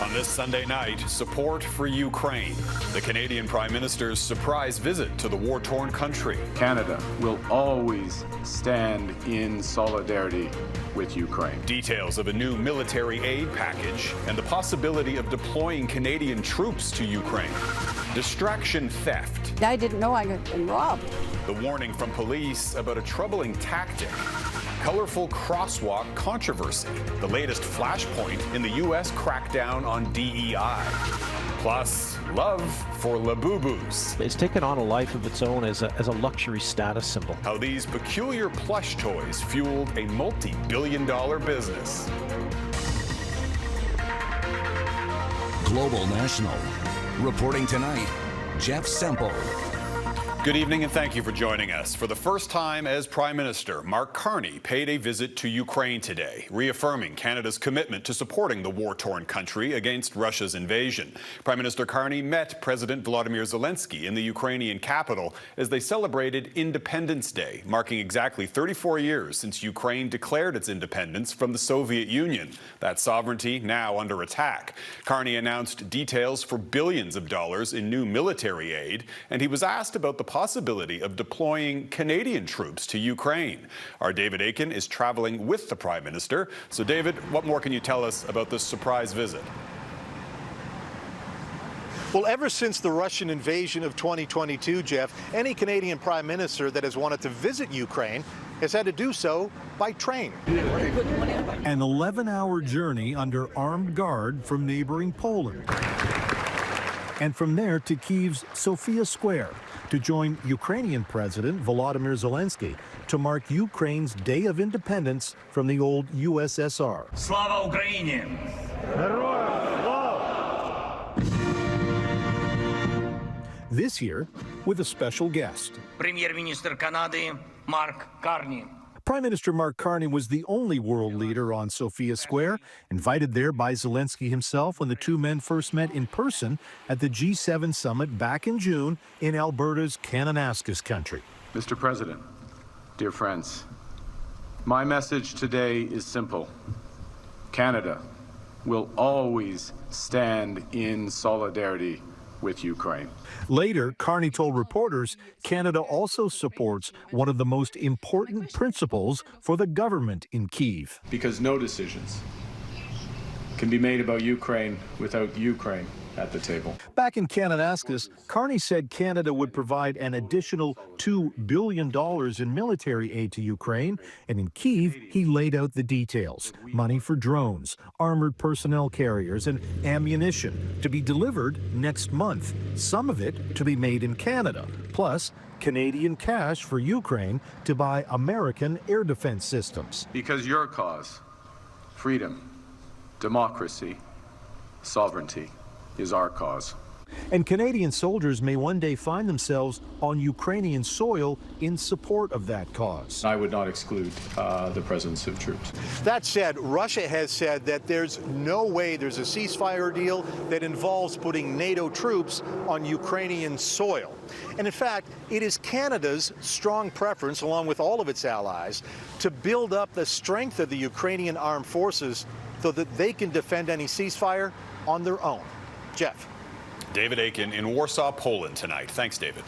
On this Sunday night, support for Ukraine. The Canadian Prime Minister's surprise visit to the war-torn country. Canada will always stand in solidarity with Ukraine. Details of a new military aid package and the possibility of deploying Canadian troops to Ukraine. Distraction theft. I didn't know I had been robbed. The warning from police about a troubling tactic. Colorful crosswalk controversy, the latest flashpoint in the U.S. crackdown on DEI. Plus, love for Labubus. It's taken on a life of its own as a luxury status symbol. How these peculiar plush toys fueled a multi-billion-dollar business. Global National. Reporting tonight, Jeff Semple. Good evening and thank you for joining us. For the first time as Prime Minister, Mark Carney paid a visit to Ukraine today, reaffirming Canada's commitment to supporting the war-torn country against Russia's invasion. Prime Minister Carney met President Volodymyr Zelenskyy in the Ukrainian capital as they celebrated Independence Day, marking exactly 34 years since Ukraine declared its independence from the Soviet Union. That sovereignty now under attack. Carney announced details for billions of dollars in new military aid, and he was asked about the possibility of deploying Canadian troops to Ukraine. Our David Akin is traveling with the Prime Minister. So, David, what more can you tell us about this surprise visit? Well, ever since the Russian invasion of 2022, Jeff, any Canadian Prime Minister that has wanted to visit Ukraine has had to do so by train. An 11-hour journey under armed guard from neighboring Poland. And from there to Kyiv's Sofia Square to join Ukrainian President Volodymyr Zelenskyy to mark Ukraine's Day of Independence from the old USSR. Slava Ukraini! This year, with a special guest. Minister Canada, Mark Carney. Prime Minister Mark Carney was the only world leader on Sofia Square, invited there by Zelenskyy himself when the two men first met in person at the G7 summit back in June in Alberta's Kananaskis country. Mr. President, dear friends, my message today is simple. Canada will always stand in solidarity with Ukraine. Later, Carney told reporters Canada also supports one of the most important principles for the government in Kyiv. Because no decisions can be made about Ukraine without Ukraine at the table. Back in Kananaskis, Carney said Canada would provide an additional $2 billion in military aid to Ukraine, and in Kyiv, he laid out the details. Money for drones, armored personnel carriers, and ammunition to be delivered next month, some of it to be made in Canada, plus Canadian cash for Ukraine to buy American air defense systems. Because your cause, freedom, democracy, sovereignty, is our cause. And Canadian soldiers may one day find themselves on Ukrainian soil in support of that cause. I would not exclude the presence of troops. That said, Russia has said that there's no way there's a ceasefire deal that involves putting NATO troops on Ukrainian soil. And in fact, it is Canada's strong preference, along with all of its allies, to build up the strength of the Ukrainian armed forces so that they can defend any ceasefire on their own. Jeff. David Akin in Warsaw, Poland tonight. Thanks, David.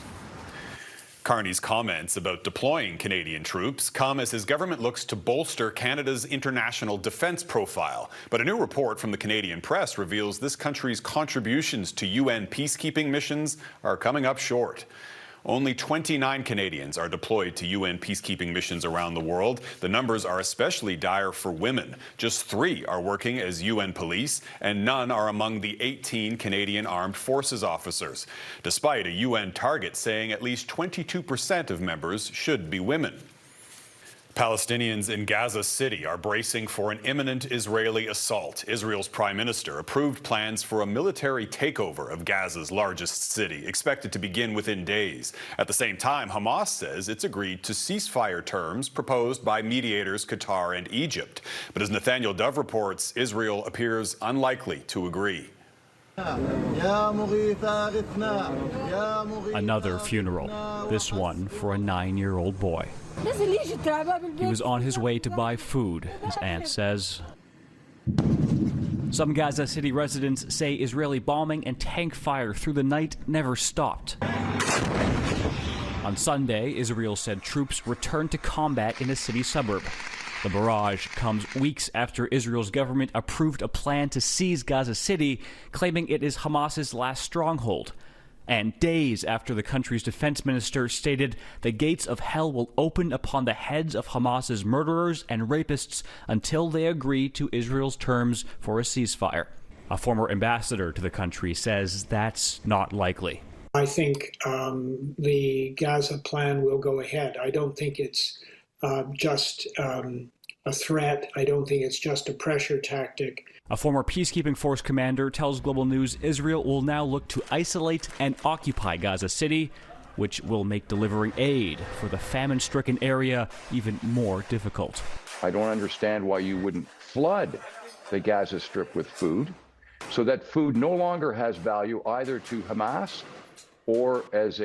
Carney's comments about deploying Canadian troops come as his government looks to bolster Canada's international defense profile. But a new report from the Canadian press reveals this country's contributions to UN peacekeeping missions are coming up short. Only 29 Canadians are deployed to UN peacekeeping missions around the world. The numbers are especially dire for women. Just 3 are working as UN police, and none are among the 18 Canadian Armed Forces officers, despite a UN target saying at least 22% of members should be women. Palestinians in Gaza City are bracing for an imminent Israeli assault. Israel's prime minister approved plans for a military takeover of Gaza's largest city, expected to begin within days. At the same time, Hamas says it's agreed to ceasefire terms proposed by mediators Qatar and Egypt. But as Nathaniel Dove reports, Israel appears unlikely to agree. Another funeral, this one for a 9-year-old boy. He was on his way to buy food, his aunt says. Some Gaza City residents say Israeli bombing and tank fire through the night never stopped. On Sunday, Israel said troops returned to combat in a city suburb. The barrage comes weeks after Israel's government approved a plan to seize Gaza City, claiming it is Hamas's last stronghold. And days after the country's defense minister stated the gates of hell will open upon the heads of Hamas's murderers and rapists until they agree to Israel's terms for a ceasefire. A former ambassador to the country says that's not likely. I think the Gaza plan will go ahead. I don't think it's just a threat. I don't think it's just a pressure tactic. A former peacekeeping force commander tells Global News Israel will now look to isolate and occupy Gaza City, which will make delivering aid for the famine-stricken area even more difficult. I don't understand why you wouldn't flood the Gaza Strip with food so that food no longer has value either to Hamas or as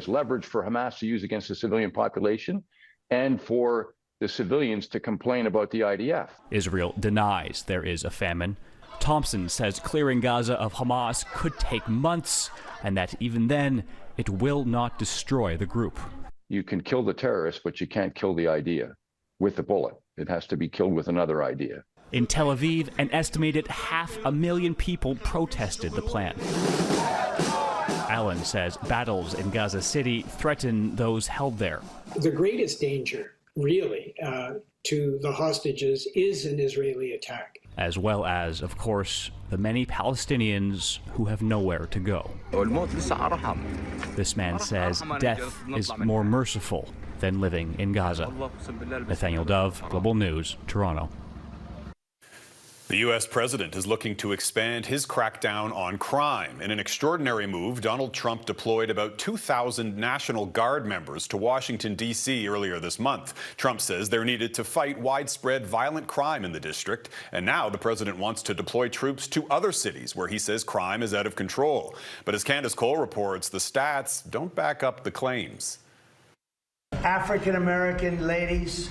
leverage for Hamas to use against the civilian population and for the civilians to complain about the IDF. Israel denies there is a famine. Thompson says clearing Gaza of Hamas could take months, and that even then, it will not destroy the group. You can kill the terrorists, but you can't kill the idea with the bullet. It has to be killed with another idea. In Tel Aviv, an estimated 500,000 people protested the plan. Allen says battles in Gaza City threaten those held there. The greatest danger, really, to the hostages is an Israeli attack. As well as, of course, the many Palestinians who have nowhere to go. This man says death is more merciful than living in Gaza. Nathaniel Dove, Global News, Toronto. The U.S. president is looking to expand his crackdown on crime. In an extraordinary move, Donald Trump deployed about 2,000 National Guard members to Washington, D.C. earlier this month. Trump says they're needed to fight widespread violent crime in the district. And now the president wants to deploy troops to other cities where he says crime is out of control. But as Candace Cole reports, the stats don't back up the claims. African-American ladies,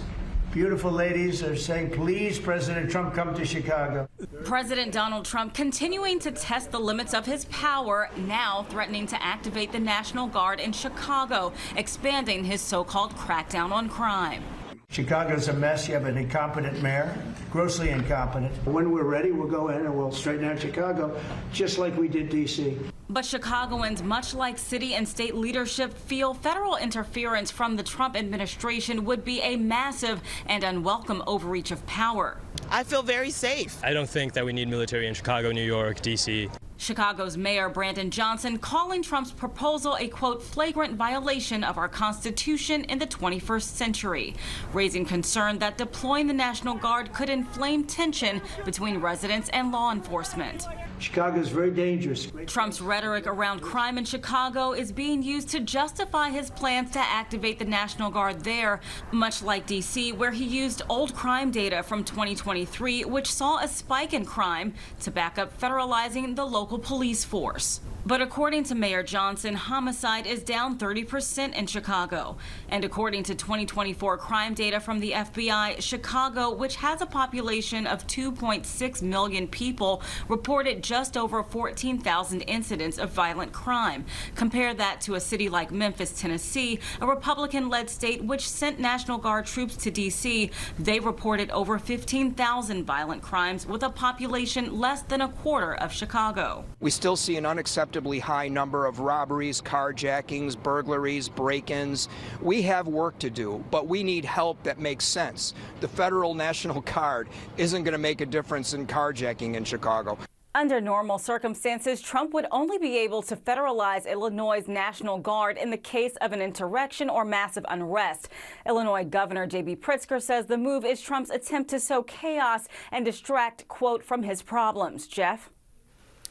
beautiful ladies, are saying, please, President Trump, come to Chicago. President Donald Trump continuing to test the limits of his power, now threatening to activate the National Guard in Chicago, expanding his so-called crackdown on crime. Chicago's a mess. You have an incompetent mayor, grossly incompetent. When we're ready, we'll go in and we'll straighten out Chicago, just like we did D.C. But Chicagoans, much like city and state leadership, feel federal interference from the Trump administration would be a massive and unwelcome overreach of power. I feel very safe. I don't think that we need military in Chicago, New York, D.C. Chicago's Mayor Brandon Johnson calling Trump's proposal a, quote, flagrant violation of our Constitution in the 21st century, raising concern that deploying the National Guard could inflame tension between residents and law enforcement. Chicago is very dangerous. Trump's rhetoric around crime in Chicago is being used to justify his plans to activate the National Guard there, much like D.C., where he used old crime data from 2023, which saw a spike in crime, to back up federalizing the local police force. But according to Mayor Johnson, homicide is down 30% in Chicago. And according to 2024 crime data from the FBI, Chicago, which has a population of 2.6 million people, reported just over 14,000 incidents of violent crime. Compare that to a city like Memphis, Tennessee, a Republican-led state which sent National Guard troops to D.C. They reported over 15,000 violent crimes with a population less than a quarter of Chicago. We still see an unacceptably high number of robberies, carjackings, burglaries, break-ins. We have work to do, but we need help that makes sense. The Federal National Guard isn't going to make a difference in carjacking in Chicago. Under normal circumstances, Trump would only be able to federalize Illinois' National Guard in the case of an insurrection or massive unrest. Illinois Governor J.B. Pritzker says the move is Trump's attempt to sow chaos and distract, quote, from his problems. Jeff?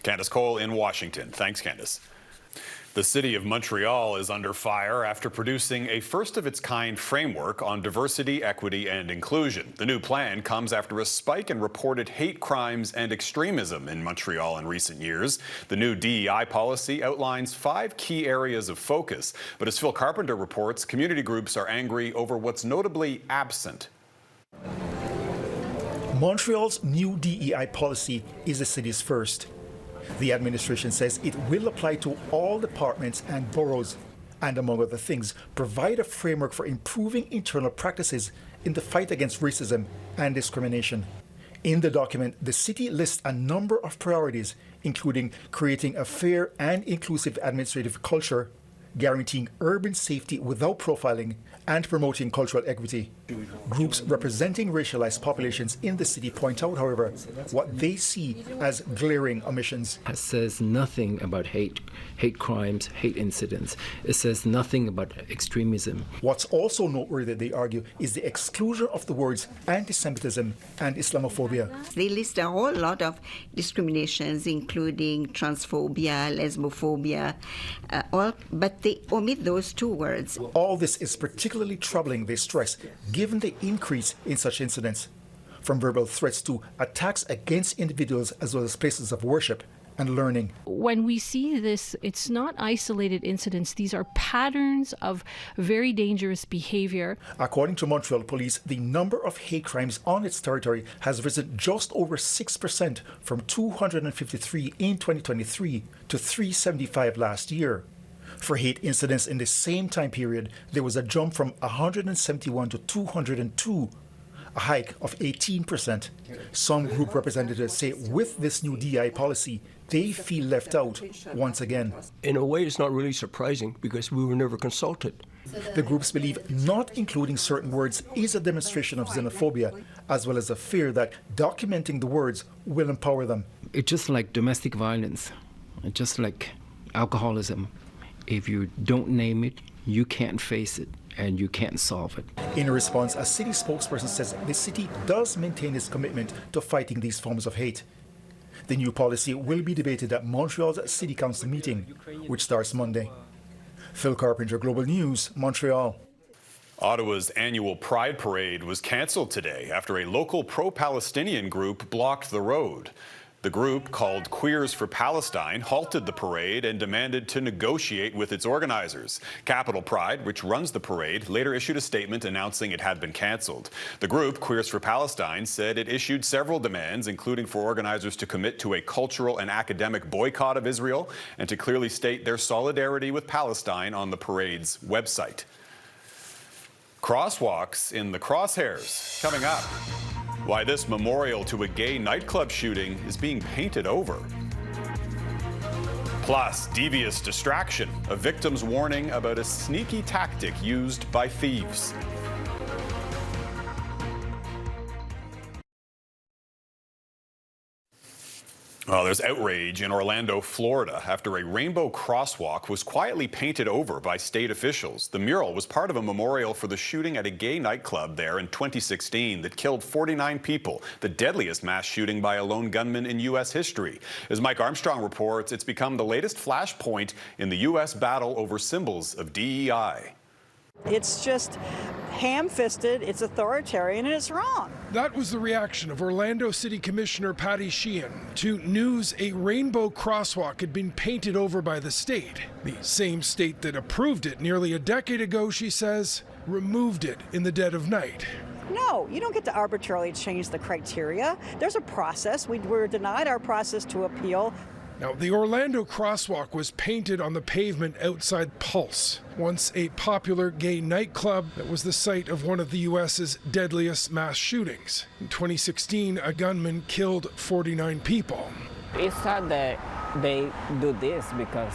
Candace Cole in Washington. Thanks, Candace. The city of Montreal is under fire after producing a first-of-its-kind framework on diversity, equity, and inclusion. The new plan comes after a spike in reported hate crimes and extremism in Montreal in recent years. The new DEI policy outlines 5 key areas of focus. But as Phil Carpenter reports, community groups are angry over what's notably absent. Montreal's new DEI policy is the city's first. The administration says it will apply to all departments and boroughs, and among other things, provide a framework for improving internal practices in the fight against racism and discrimination. In the document, the city lists a number of priorities, including creating a fair and inclusive administrative culture, guaranteeing urban safety without profiling, and promoting cultural equity. Groups representing racialized populations in the city point out, however, what they see as glaring omissions. It says nothing about hate crimes, hate incidents. It says nothing about extremism. What's also noteworthy, they argue, is the exclusion of the words anti-Semitism and Islamophobia. They list a whole lot of discriminations, including transphobia, lesbophobia, but they omit those two words. All this is particularly troubling, they stress, given the increase in such incidents, from verbal threats to attacks against individuals as well as places of worship and learning. When we see this, it's not isolated incidents. These are patterns of very dangerous behavior. According to Montreal Police, the number of hate crimes on its territory has risen just over 6% from 253 in 2023 to 375 last year. For hate incidents in the same time period, there was a jump from 171 to 202, a hike of 18%. Some group representatives say with this new DEI policy, they feel left out once again. In a way, it's not really surprising because we were never consulted. The groups believe not including certain words is a demonstration of xenophobia, as well as a fear that documenting the words will empower them. It's just like domestic violence, it's just like alcoholism. If you don't name it, you can't face it and you can't solve it. In response, a city spokesperson says the city does maintain its commitment to fighting these forms of hate. The new policy will be debated at Montreal's City Council meeting, which starts Monday. Phil Carpenter, Global News, Montreal. Ottawa's annual Pride Parade was cancelled today after a local pro-Palestinian group blocked the road. The group, called Queers for Palestine, halted the parade and demanded to negotiate with its organizers. Capital Pride, which runs the parade, later issued a statement announcing it had been cancelled. The group, Queers for Palestine, said it issued several demands, including for organizers to commit to a cultural and academic boycott of Israel and to clearly state their solidarity with Palestine on the parade's website. Crosswalks in the crosshairs coming up. Why this memorial to a gay nightclub shooting is being painted over. Plus, devious distraction, a victim's warning about a sneaky tactic used by thieves. Well, there's outrage in Orlando, Florida, after a rainbow crosswalk was quietly painted over by state officials. The mural was part of a memorial for the shooting at a gay nightclub there in 2016 that killed 49 people, the deadliest mass shooting by a lone gunman in U.S. history. As Mike Armstrong reports, it's become the latest flashpoint in the U.S. battle over symbols of DEI. It's just ham-fisted, it's authoritarian, and it's wrong. That was the reaction of Orlando City Commissioner Patty Sheehan to news a rainbow crosswalk had been painted over by the state. The same state that approved it nearly a decade ago, she says, removed it in the dead of night. No, you don't get to arbitrarily change the criteria. There's a process. We were denied our process to appeal. Now, the Orlando crosswalk was painted on the pavement outside Pulse, once a popular gay nightclub that was the site of one of the U.S.'s deadliest mass shootings. In 2016, a gunman killed 49 people. It's sad that they do this because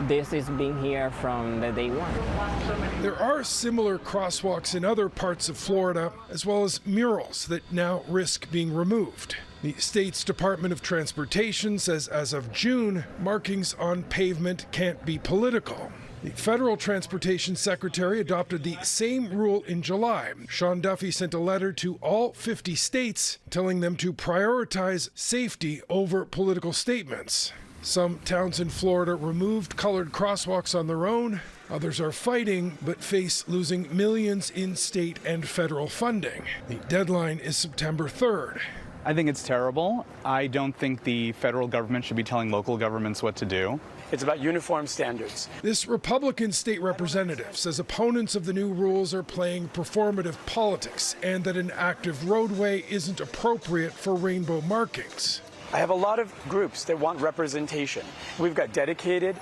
this is being here from the day one. There are similar crosswalks in other parts of Florida, as well as murals that now risk being removed. The state's Department of Transportation says as of June, markings on pavement can't be political. The federal transportation secretary adopted the same rule in July. Sean Duffy sent a letter to all 50 states telling them to prioritize safety over political statements. Some towns in Florida removed colored crosswalks on their own. Others are fighting, but face losing millions in state and federal funding. The deadline is September 3rd. I think it's terrible. I don't think the federal government should be telling local governments what to do. It's about uniform standards. This Republican state representative says opponents of the new rules are playing performative politics and that an active roadway isn't appropriate for rainbow markings. I have a lot of groups that want representation. We've got dedicated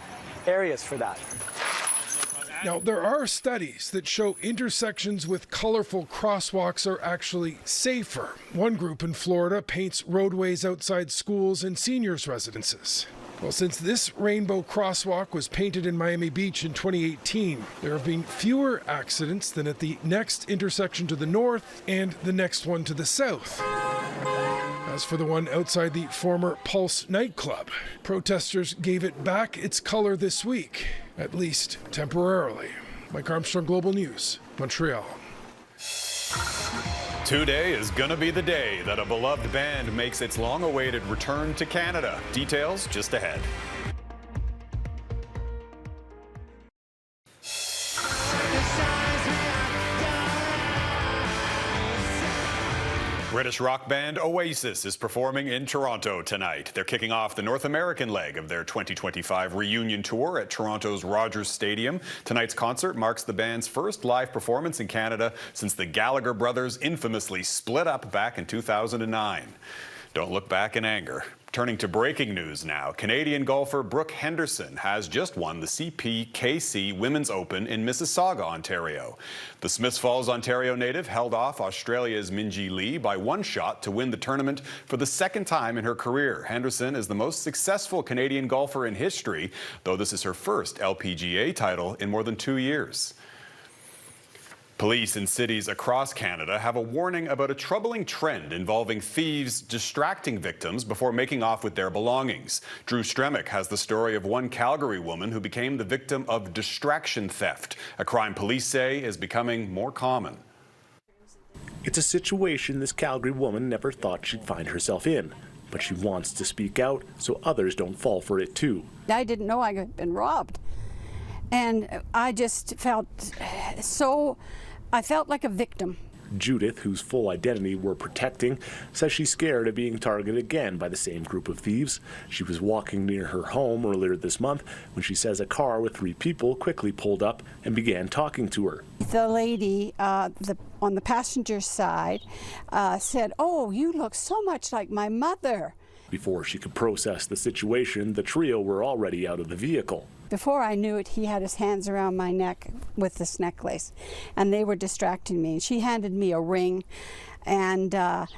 areas for that. Now, there are studies that show intersections with colorful crosswalks are actually safer. One group in Florida paints roadways outside schools and seniors' residences. Well, since this rainbow crosswalk was painted in Miami Beach in 2018, there have been fewer accidents than at the next intersection to the north and the next one to the south. As for the one outside the former Pulse nightclub, protesters gave it back its color this week, at least temporarily. Mike Armstrong, Global News, Montreal. Today is gonna be the day that a beloved band makes its long-awaited return to Canada. Details just ahead. British rock band Oasis is performing in Toronto tonight. They're kicking off the North American leg of their 2025 reunion tour at Toronto's Rogers Stadium. Tonight's concert marks the band's first live performance in Canada since the Gallagher brothers infamously split up back in 2009. Don't look back in anger. Turning to breaking news now, Canadian golfer Brooke Henderson has just won the CPKC Women's Open in Mississauga, Ontario. The Smiths Falls, Ontario native held off Australia's Minjee Lee by one shot to win the tournament for the second time in her career. Henderson is the most successful Canadian golfer in history, though this is her first LPGA title in more than 2 years. Police in cities across Canada have a warning about a troubling trend involving thieves distracting victims before making off with their belongings. Drew Stremick has the story of one Calgary woman who became the victim of distraction theft, a crime police say is becoming more common. It's a situation this Calgary woman never thought she'd find herself in, but she wants to speak out so others don't fall for it too. I didn't know I had been robbed, and I just felt I felt like a victim. Judith, whose full identity we're protecting, says she's scared of being targeted again by the same group of thieves. She was walking near her home earlier this month when she says a car with 3 people quickly pulled up and began talking to her. The lady on the passenger side said, "Oh, you look so much like my mother." Before she could process the situation, the trio were already out of the vehicle. Before I knew it, he had his hands around my neck with this necklace, and they were distracting me. She handed me a ring, and as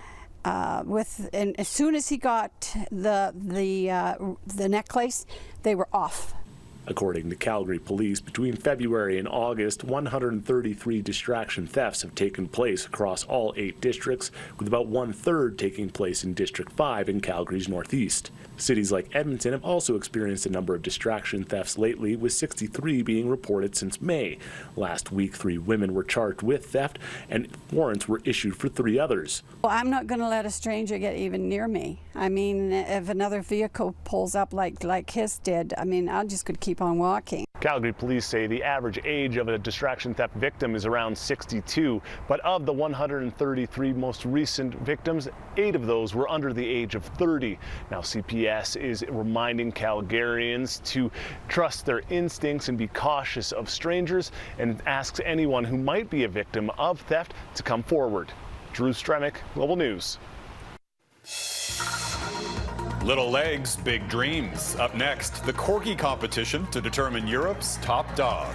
soon as he got the necklace, they were off. According to Calgary police, between February and August, 133 distraction thefts have taken place across all 8 districts, with about 1/3 taking place in District 5 in Calgary's northeast. Cities like Edmonton have also experienced a number of distraction thefts lately, with 63 being reported since May. Last week, 3 women were charged with theft, and warrants were issued for 3 others. Well, I'm not going to let a stranger get even near me. I mean, if another vehicle pulls up like his did, I mean, I just could keep on walking. Calgary police say the average age of a distraction theft victim is around 62, but of the 133 most recent victims, 8 of those were under the age of 30. Now, CPS is reminding Calgarians to trust their instincts and be cautious of strangers, and asks anyone who might be a victim of theft to come forward. Drew Stremick, Global News. Little legs, big dreams. Up next, the Corgi competition to determine Europe's top dog.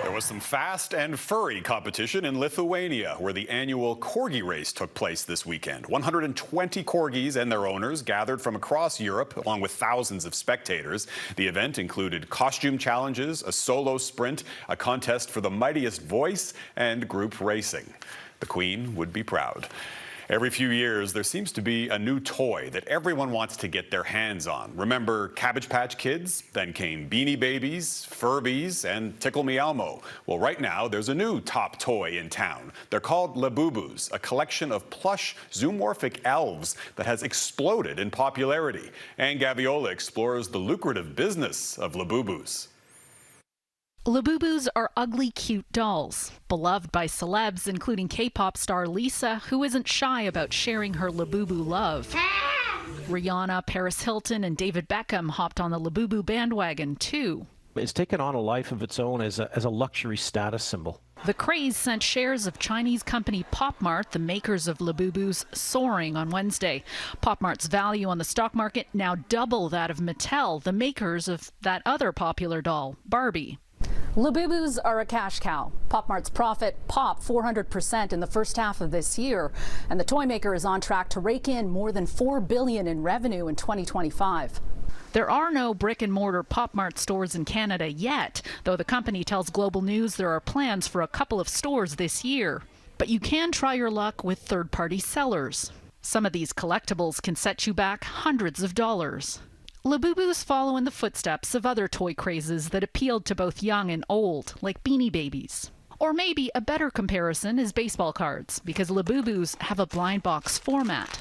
There was some fast and furry competition in Lithuania, where the annual Corgi race took place this weekend. 120 Corgis and their owners gathered from across Europe, along with thousands of spectators. The event included costume challenges, a solo sprint, a contest for the mightiest voice, and group racing. The Queen would be proud. Every few years, there seems to be a new toy that everyone wants to get their hands on. Remember Cabbage Patch Kids? Then came Beanie Babies, Furbies, and Tickle Me Elmo. Well, right now, there's a new top toy in town. They're called Labubus, a collection of plush zoomorphic elves that has exploded in popularity. And Gaviola explores the lucrative business of Labubus. Labubus are ugly, cute dolls, beloved by celebs, including K-pop star Lisa, who isn't shy about sharing her Labubu love. Rihanna, Paris Hilton, and David Beckham hopped on the Labubu bandwagon, too. It's taken on a life of its own as a luxury status symbol. The craze sent shares of Chinese company Pop Mart, the makers of Labubus, soaring on Wednesday. Pop Mart's value on the stock market now double that of Mattel, the makers of that other popular doll, Barbie. Labubus are a cash cow. Pop Mart's profit popped 400% in the first half of this year, and the toy maker is on track to rake in more than $4 billion in revenue in 2025. There are no brick-and-mortar Pop Mart stores in Canada yet, though the company tells Global News there are plans for a couple of stores this year. But you can try your luck with third-party sellers. Some of these collectibles can set you back hundreds of dollars. Labubus follow in the footsteps of other toy crazes that appealed to both young and old, like Beanie Babies. Or maybe a better comparison is baseball cards, because Labubus have a blind box format.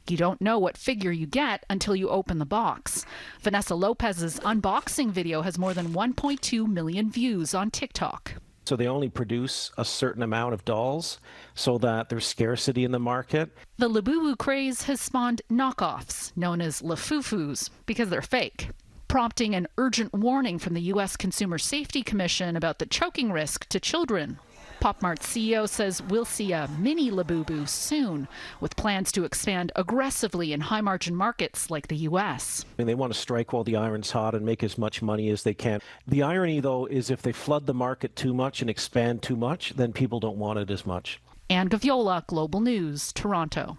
You don't know what figure you get until you open the box. Vanessa Lopez's unboxing video has more than 1.2 million views on TikTok. So they only produce a certain amount of dolls so that there's scarcity in the market. The Labubu craze has spawned knockoffs, known as Lafufus, because they're fake, prompting an urgent warning from the U.S. Consumer Safety Commission about the choking risk to children. Pop Mart's CEO says we'll see a mini Labubu soon, with plans to expand aggressively in high-margin markets like the U.S. They want to strike while the iron's hot and make as much money as they can. The irony, though, is if they flood the market too much and expand too much, then people don't want it as much. Anne Gaviola, Global News, Toronto.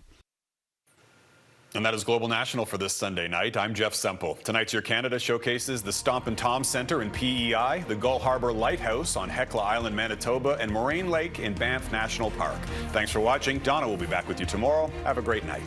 And that is Global National for this Sunday night. I'm Jeff Semple. Tonight's Your Canada showcases the Stomp and Tom Centre in PEI, the Gull Harbour Lighthouse on Hecla Island, Manitoba, and Moraine Lake in Banff National Park. Thanks for watching. Donna will be back with you tomorrow. Have a great night.